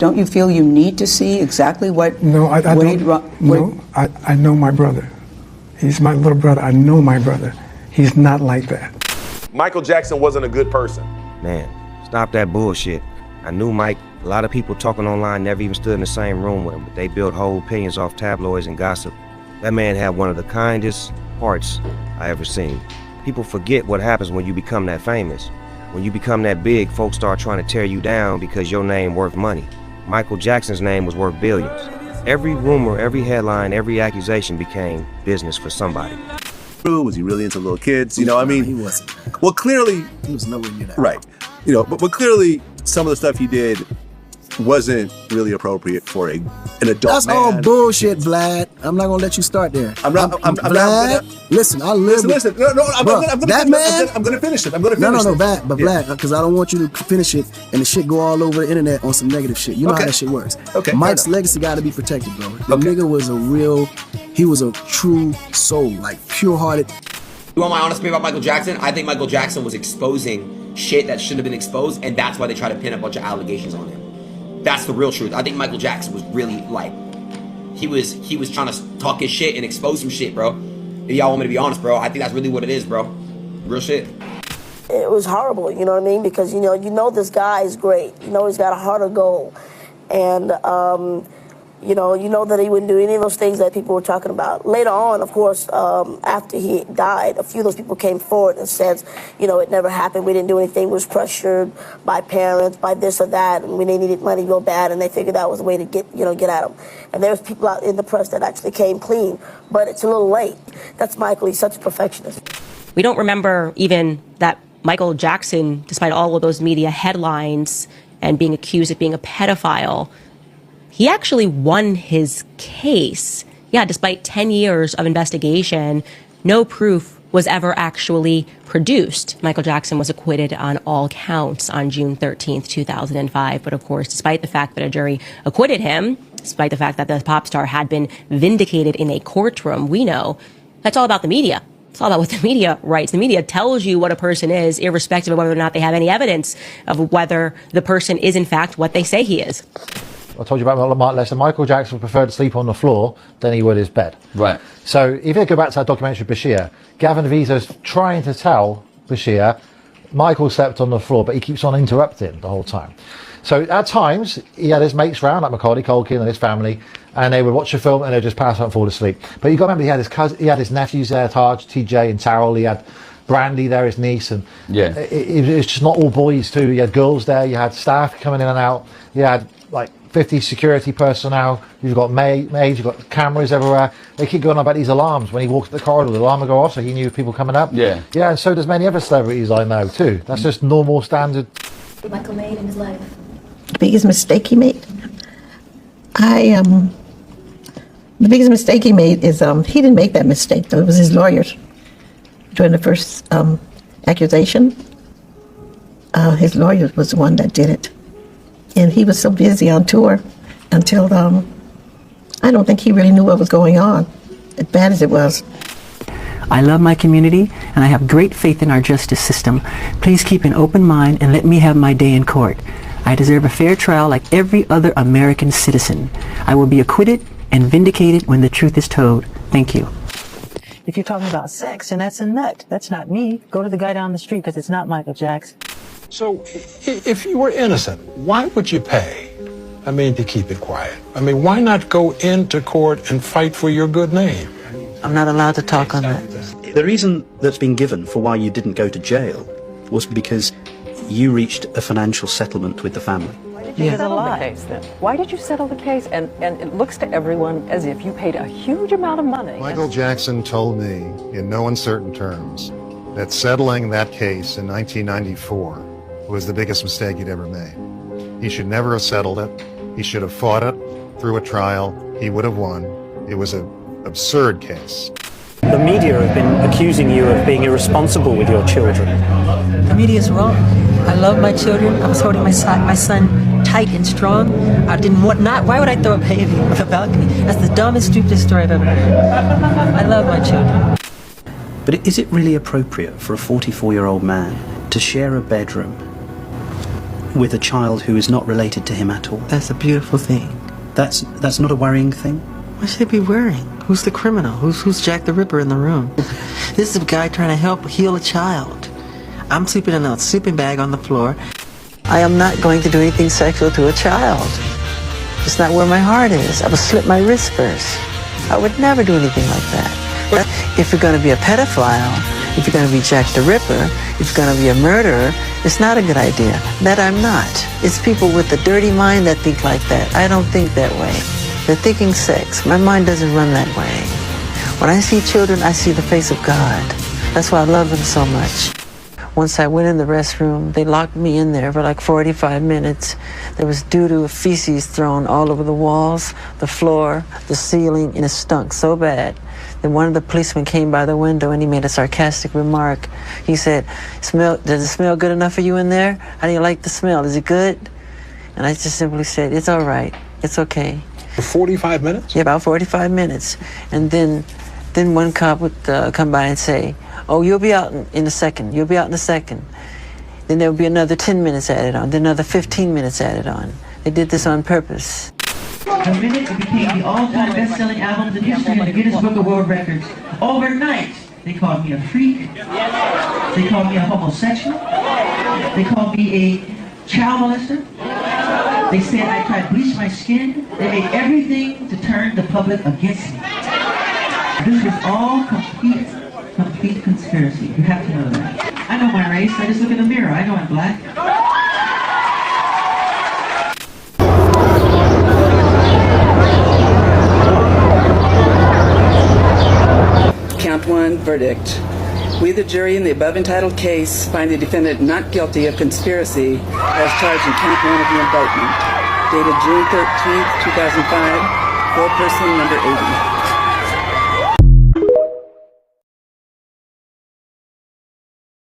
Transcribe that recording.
Don't you feel you need to see exactly what I know my brother. He's my little brother. I know my brother. He's not like that. Michael Jackson wasn't a good person. Man, stop that bullshit. I knew Mike. A lot of people talking online never even stood in the same room with him, but they built whole opinions off tabloids and gossip. That man had one of the kindest hearts I ever seen. People forget what happens when you become that famous. When you become that big, folks start trying to tear you down because your name worth money. Michael Jackson's name was worth billions. Every rumor, every headline, every accusation became business for somebody. Was he really into little kids? You know, I mean, he wasn't. Well, clearly, he was nowhere near that. Right. You know, but clearly, some of the stuff he did wasn't really appropriate for an adult That's man. all bullshit, Vlad. I'm not gonna let you start there. Vlad, listen, I live. Listen. No, I'm gonna finish it. Vlad, Vlad, because I don't want you to finish it and the shit go all over the internet on some negative shit. You know how that shit works. Okay. Mike's legacy got to be protected, bro. The nigga was he was a true soul, like pure-hearted. You want my honest opinion about Michael Jackson? I think Michael Jackson was exposing shit that shouldn't have been exposed, and that's why they try to pin a bunch of allegations on him. That's the real truth. I think Michael Jackson was really like, he was trying to talk his shit and expose some shit, bro. If y'all want me to be honest, bro, I think that's really what it is, bro. Real shit. It was horrible, you know what I mean? Because you know this guy is great. You know he's got a heart of gold, and you know that he wouldn't do any of those things that people were talking about. Later on, of course, after he died, a few of those people came forward and said, it never happened. We didn't do anything. We was pressured by parents, by this or that, and we needed money real bad, and they figured that was a way to get at him. And there was people out in the press that actually came clean, but it's a little late. That's Michael. He's such a perfectionist. We don't remember even that Michael Jackson, despite all of those media headlines and being accused of being a pedophile, he actually won his case. Yeah, despite 10 years of investigation, no proof was ever actually produced. Michael Jackson was acquitted on all counts on June 13th, 2005. But of course, despite the fact that a jury acquitted him, despite the fact that the pop star had been vindicated in a courtroom, we know that's all about the media. It's all about what the media writes. The media tells you what a person is, irrespective of whether or not they have any evidence of whether the person is in fact what they say he is. I told you about Mark Lester. Michael Jackson preferred to sleep on the floor than he would his bed. Right. So if you go back to that documentary Bashir, Gavin Vizo's trying to tell Bashir Michael slept on the floor, but he keeps on interrupting the whole time. So at times he had his mates round, like Macaulay Culkin and his family, and they would watch a film and they'd just pass out and fall asleep. But you got to remember, he had his cousin, he had his nephews there, Taj, TJ, and Tarrell. He had Brandy there, his niece, and it was just not all boys too. You had girls there, you had staff coming in and out, you had like 50 security personnel, you've got maids, you've got cameras everywhere. They keep going on about these alarms. When he walked the corridor, the alarm would go off, so he knew people coming up. Yeah, and so does many other celebrities I know too. That's just normal, standard. Michael made in his life. The biggest mistake he made? The biggest mistake he made is he didn't make that mistake, though. It was his lawyers. During the first accusation, his lawyer was the one that did it. And he was so busy on tour until I don't think he really knew what was going on, as bad as it was. I love my community, and I have great faith in our justice system. Please keep an open mind and let me have my day in court. I deserve a fair trial like every other American citizen. I will be acquitted and vindicated when the truth is told. Thank you. If you're talking about sex, and that's a nut. That's not me. Go to the guy down the street, because it's not Michael Jackson. So, if you were innocent, why would you pay? To keep it quiet. Why not go into court and fight for your good name? I'm not allowed to talk on that. The reason that's been given for why you didn't go to jail was because you reached a financial settlement with the family. Yeah. Settle the case, then. Why did you settle the case? And it looks to everyone as if you paid a huge amount of money. Michael Jackson told me in no uncertain terms that settling that case in 1994 was the biggest mistake he'd ever made. He should never have settled it. He should have fought it through a trial. He would have won. It was an absurd case. The media have been accusing you of being irresponsible with your children. The media is wrong. I love my children. I was holding my son tight and strong. I didn't want why would I throw a baby off a balcony? That's the dumbest, stupidest story I've ever heard. I love my children. But is it really appropriate for a 44-year-old man to share a bedroom with a child who is not related to him at all. That's a beautiful thing. That's not a worrying thing? Why should it be worrying? Who's the criminal? Who's Jack the Ripper in the room? This is a guy trying to help heal a child. I'm sleeping in a sleeping bag on the floor. I am not going to do anything sexual to a child. It's not where my heart is. I would slit my wrist first. I would never do anything like that. If you're going to be a pedophile, if you're going to be Jack the Ripper, if you're going to be a murderer, it's not a good idea. That I'm not. It's people with a dirty mind that think like that. I don't think that way. They're thinking sex. My mind doesn't run that way. When I see children, I see the face of God. That's why I love them so much. Once I went in the restroom, they locked me in there for like 45 minutes. There was doo-doo, feces thrown all over the walls, the floor, the ceiling, and it stunk so bad. Then one of the policemen came by the window and he made a sarcastic remark. He said, does it smell good enough for you in there? How do you like the smell? Is it good? And I just simply said, it's all right. It's okay. For 45 minutes? Yeah, about 45 minutes. And then one cop would come by and say, oh, you'll be out in a second. You'll be out in a second. Then there would be another 10 minutes added on, then another 15 minutes added on. They did this on purpose. The minute it became the all-time best-selling album in history in the Guinness Book of World Records, overnight, they called me a freak. They called me a homosexual. They called me a child molester. They said I tried to bleach my skin. They made everything to turn the public against me. This was all complete conspiracy. You have to know that. I know my race. I just look in the mirror. I know I'm black. Count 1, verdict. We, the jury, in the above entitled case, find the defendant not guilty of conspiracy as charged in count 1 of the indictment, dated June 13th, 2005, foreperson number 80.